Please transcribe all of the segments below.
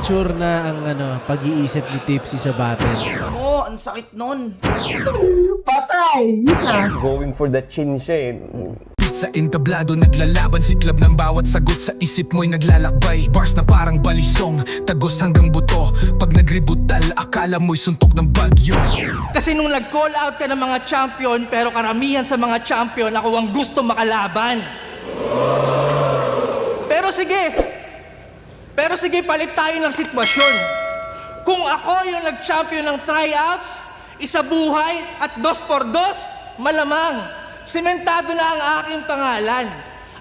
Nag-mature na ang pag-iisip ni Tipsy sa battle. Mo, ang sakit nun. Patay! Yun na. Going for the chin siya eh. Sa entablado naglalaban, siklab ng bawat sagot sa isip mo'y naglalakbay. Bars na parang balisong, tagos hanggang buto. Pag nagributal, akala mo'y suntok ng bagyo. Kasi nung nag-call out ka ng mga champion, pero karamihan sa mga champion, ako ang gusto makalaban. Pero sige, palit tayo ng sitwasyon. Kung ako yung nag-champion ng tryouts, isa buhay at 2x2, malamang, sementado na ang aking pangalan.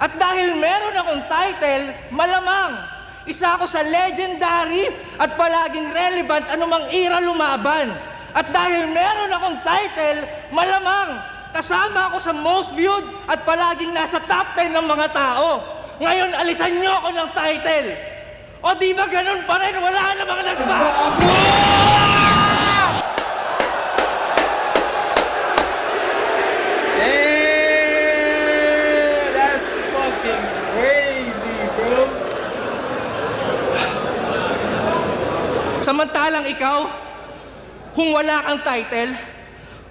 At dahil meron akong title, malamang, isa ako sa legendary at palaging relevant anumang era lumaban. At dahil meron akong title, malamang, kasama ako sa most viewed at palaging nasa top 10 ng mga tao. Ngayon, alisan niyo ako ng title. O di ba ganun pa rin? Wala namang nagbago! That's fucking crazy, bro. Samantalang ikaw, kung wala kang title,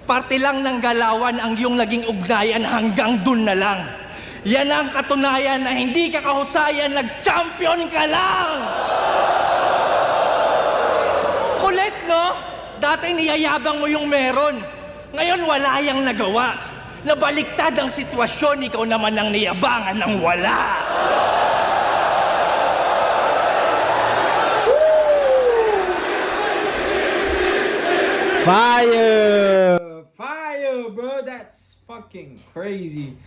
parte lang ng galawan ang iyong naging ugnayan hanggang dun na lang. Yan ang katunayan na hindi ka kahusayan, nag-champion ka lang! Kulit, no? Dati niyayabang mo yung meron. Ngayon wala yang nagawa. Nabaliktad ang sitwasyon, ikaw naman ang niyabangan ng wala. Fire! Fire, bro. That's fucking crazy.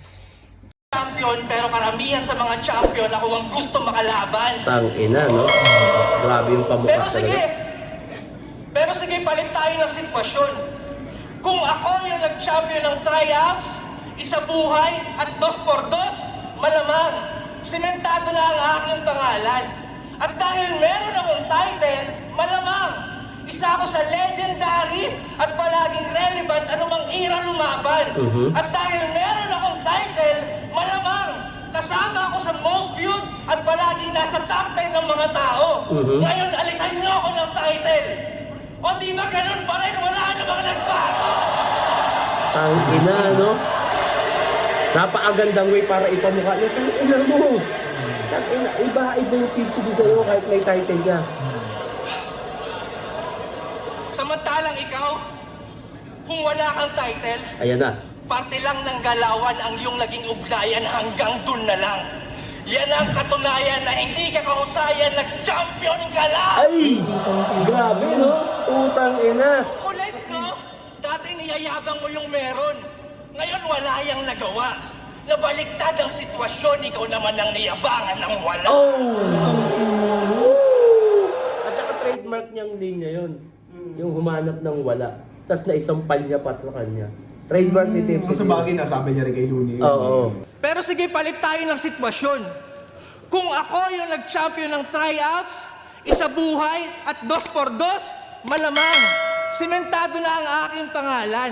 Champion, pero karamihan sa mga champion, ako ang gusto makalaban. Tangina, no? Grabe yung pamukha talaga. Pero sige, palit tayo ng sitwasyon. Kung ako yung nag-champion ng tryouts, isa buhay at 2x2, malamang, sementado na ang aking pangalan. At dahil meron akong title, malamang, isa ako sa legendary at palaging relevant anumang era lumaban. At dahil meron akong title, malamang, kasama ako sa most viewed at palaging nasa top 10 ng mga tao. Ngayon, alisan niyo ako ng title. O di ba ganun pa rin? Wala namang nagbago! Tangina, no? Napakagandang way para ipamukha niya. Tangina mo! Tangina, iba yung tips din sa'yo kahit may title ka. Samantalang ikaw, kung wala kang title, Ayan na. parte lang ng galawan ang iyong naging ugnayan hanggang dun na lang. Yan ang katunayan na hindi ka kahusayan, nag-champion ka lang! Ay! Grabe, no? Utang ina. Kulit, no? Dati niyayabang mo yung meron. Ngayon wala yang nagawa. Nabaliktad ang sitwasyon, ikaw naman ang niyabangan ng wala. Oh! At saka trademark niyang linya yun. Yung humanap ng wala. Tapos naisampal niya pa sa kanya. Trademark ni Tipsy. Sa bagay, nasabi niya rin kay Looney. Oo. Pero sige, palit tayo ng sitwasyon. Kung ako yung nag-champion ng tryouts, isa buhay at 2x2, malamang, sementado na ang aking pangalan.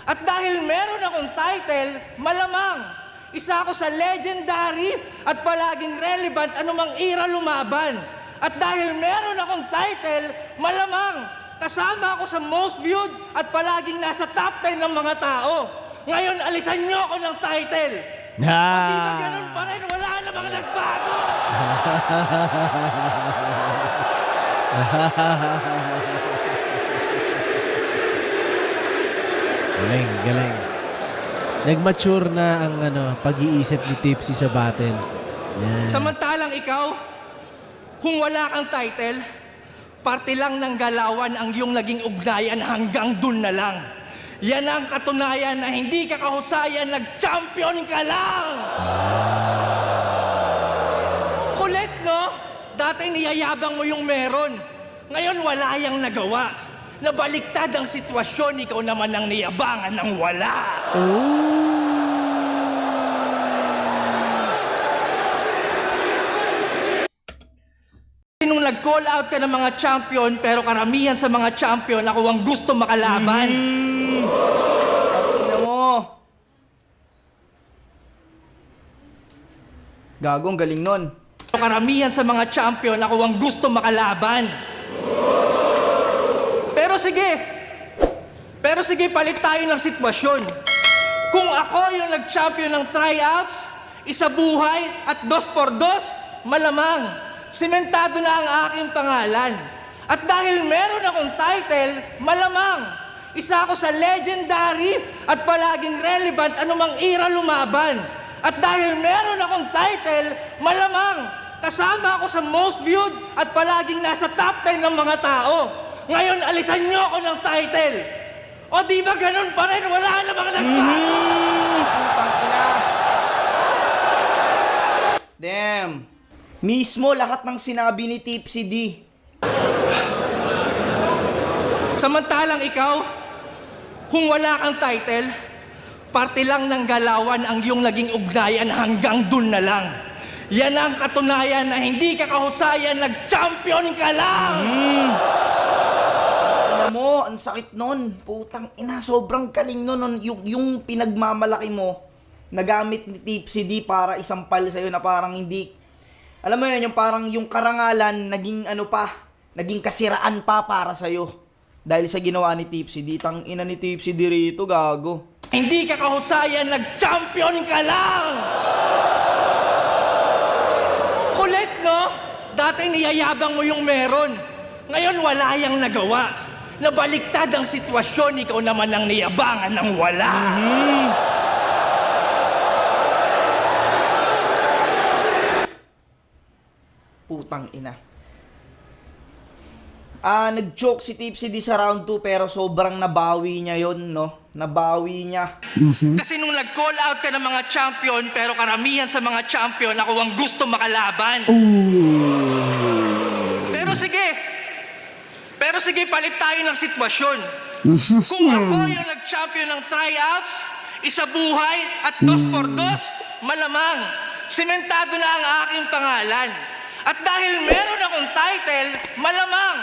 At dahil meron akong title, malamang, isa ako sa legendary at palaging relevant anumang era lumaban. At dahil meron akong title, malamang, kasama ako sa most viewed at palaging nasa top 10 ng mga tao. Ngayon, alisan niyo ako ng title. Di ba ganun pa rin? Wala namang nagbago. Galing, galing. Nag-mature na ang pag-iisip ni Tipsy sa battle. Yan. Samantalang ikaw, kung wala kang title, parte lang ng galawan ang iyong naging ugnayan hanggang dun na lang. Yan ang katunayan na hindi ka kahusayan, nag-champion ka lang! Kulit, no? Dati niyayabang mo yung meron. Ngayon wala yang nagawa. Nabaliktad ang sitwasyon, ikaw naman ang niyabangan ng wala. Nung nag-call out ka ng mga champion, pero karamihan sa mga champion, ako ang gusto makalaban. Tingnan mo. Gagong galing nun. Karamihan sa mga champion, ako ang gusto makalaban. Pero sige, palit tayo ng sitwasyon. Kung ako yung nag-champion ng tryouts, isa buhay at 2x2, malamang, sementado na ang aking pangalan. At dahil meron akong title, malamang, isa ako sa legendary at palaging relevant anumang era lumaban. At dahil meron akong title, malamang, kasama ako sa most viewed at palaging nasa top 10 ng mga tao. Ngayon, alisan niyo ako ng title. O di ba ganun pa rin? Wala namang nagbago. Damn. Mismo lahat ng sinabi ni Tipsy D. Samantalang ikaw, kung wala kang title, parte lang ng galawan ang iyong naging ugnayan hanggang dun na lang. Yan ang katunayan na hindi ka kahusayan, nag-champion ka lang! Alam mo, ang sakit nun. Putang ina, sobrang galing nun. Yung pinagmamalaki mo, nagamit ni Tipsy D para isampal sa'yo na parang hindi... Alam mo yun, yung parang yung karangalan, naging naging kasiraan pa para sa'yo. Dahil sa ginawa ni Tipsy D. Tang ina ni Tipsy D rito, gago. Hindi ka kahusayan, nag-champion ka lang! Kulit, no? Dati niyayabang mo yung meron. Ngayon wala yang nagawa. Nabaliktad ang sitwasyon, ikaw naman ang niyabangan ng wala. Putang ina. Nag-joke si Tipsy D sa round 2 pero sobrang nabawi niya yon, no? Nabawi niya. Kasi nung nag-call out ka ng mga champion, pero karamihan sa mga champion, ako ang gusto makalaban. Pero sige, palit tayo ng sitwasyon. Kung ako yung nag-champion ng tryouts, isa buhay at 2x2, malamang, sementado na ang aking pangalan. At dahil meron akong title, malamang,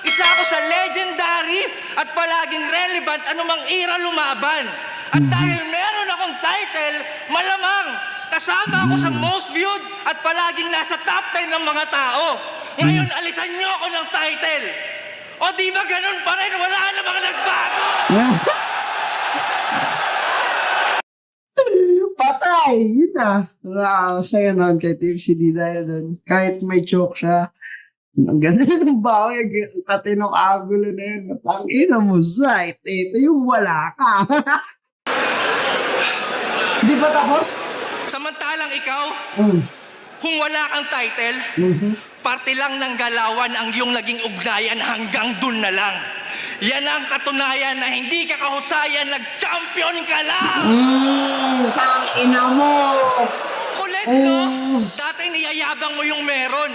isa ako sa legendary at palaging relevant anumang era lumaban. At dahil meron akong title, malamang, kasama ako sa most viewed at palaging nasa top 10 ng mga tao. Ngayon, alisan niyo ako ng title. O di ba ganun pa rin? Wala namang nagbago! Patay! Yun na. Nakakasaya naman kay Tipsy D dahil doon. Kahit may choke siya, ang ganda ng bawi, ang katinong agulo na yun. Ang ina mo, Zayt. Ito yung wala ka. Di ba tapos? Samantalang ikaw, kung wala kang title, parte lang ng galawan ang iyong naging ugnayan hanggang dun na lang. Yan ang katunayan na hindi ka kahusayan, nag-champion ka lang! Tang ina mo! Kulit, no? Dati niyayabang mo yung meron.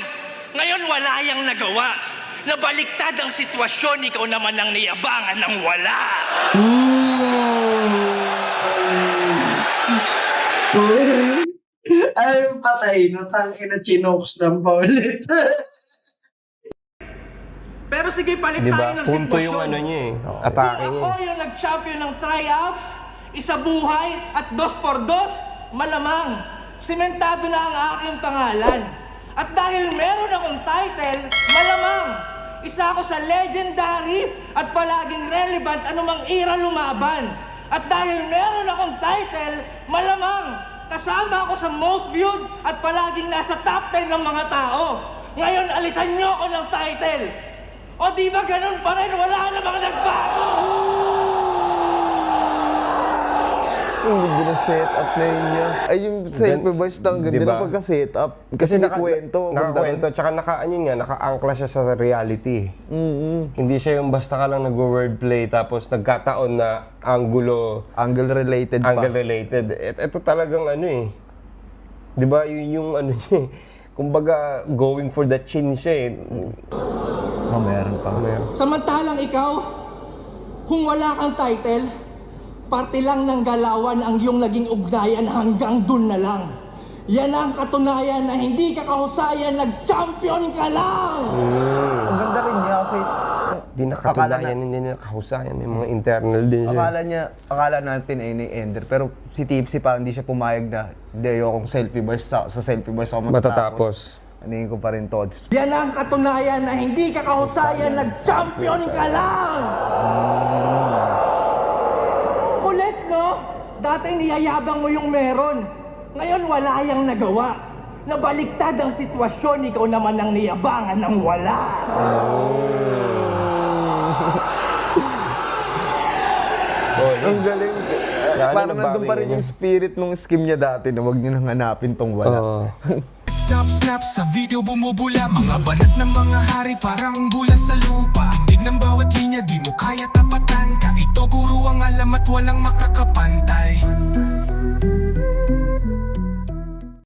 Ngayon wala yang nagawa. Nabaliktad ang sitwasyon, ikaw naman ang niyabangan ng wala. Ay, patay na. Tang ina, chinoks ng paulit. Pero sige, palit Di tayo ba? ng Punto sitwasyon. yung ano niya eh. Atake Kung niya ako yung nag-champion ng tryouts, isa buhay at 2x2, malamang, sementado na ang aking pangalan. At dahil meron akong title, malamang, isa ako sa legendary at palaging relevant anumang era lumaban. At dahil meron akong title, malamang, kasama ako sa most viewed at palaging nasa top 10 ng mga tao. Ngayon, alisan niyo ako ng title. O di ba ganun pa rin? Wala namang nagbago! Ang ganda na setup na yun niya. Ay, yung self-reverse na ang ganda Diba? na pagka-setup. Kasi nakakwento. Nakakwento, tsaka naka-angkla siya sa reality. Hindi siya yung basta ka lang nag-wordplay tapos nagkataon na Angle-related pa. angle-related. Ito talagang ano eh. Di ba yun yung ano niya eh. Kumbaga, going for the chin siya eh. Meron pa. Samantalang ikaw, kung wala kang title, parte lang ng galawan ang iyong naging ugnayan hanggang dun na lang. Yan ang katunayan na hindi ka kahusayan, nag-champion ka lang! Ang ganda rin niya kasi Di nakatunayan, hindi na nakahusayan. May mga internal din siya. akala natin ay ni-ender. Pero si Tipsy parang hindi siya pumayag na hindi ayokong selfie-verse sa selfie-verse ako matatapos. Aningin ko pa rin Tots. Yan ang katunayan na hindi ka kahusayan, nag-champion ka lang! Kulit, no? Dati niyayabang mo yung meron. Ngayon wala yang nagawa. Nabaliktad ang sitwasyon, ikaw naman ang niyabangan ng wala. Ang galing. Lalo Parang nabawi nandun pa rin niya. yung spirit nung scheme niya dati na wag niyo nang hanapin tong wala. Oo. Top snap sa video bumubula Mga banat ng mga hari parang bula sa lupa Tindig ng bawat linya di mo kaya tapatan Ka ito guro ang alam at walang makakapantay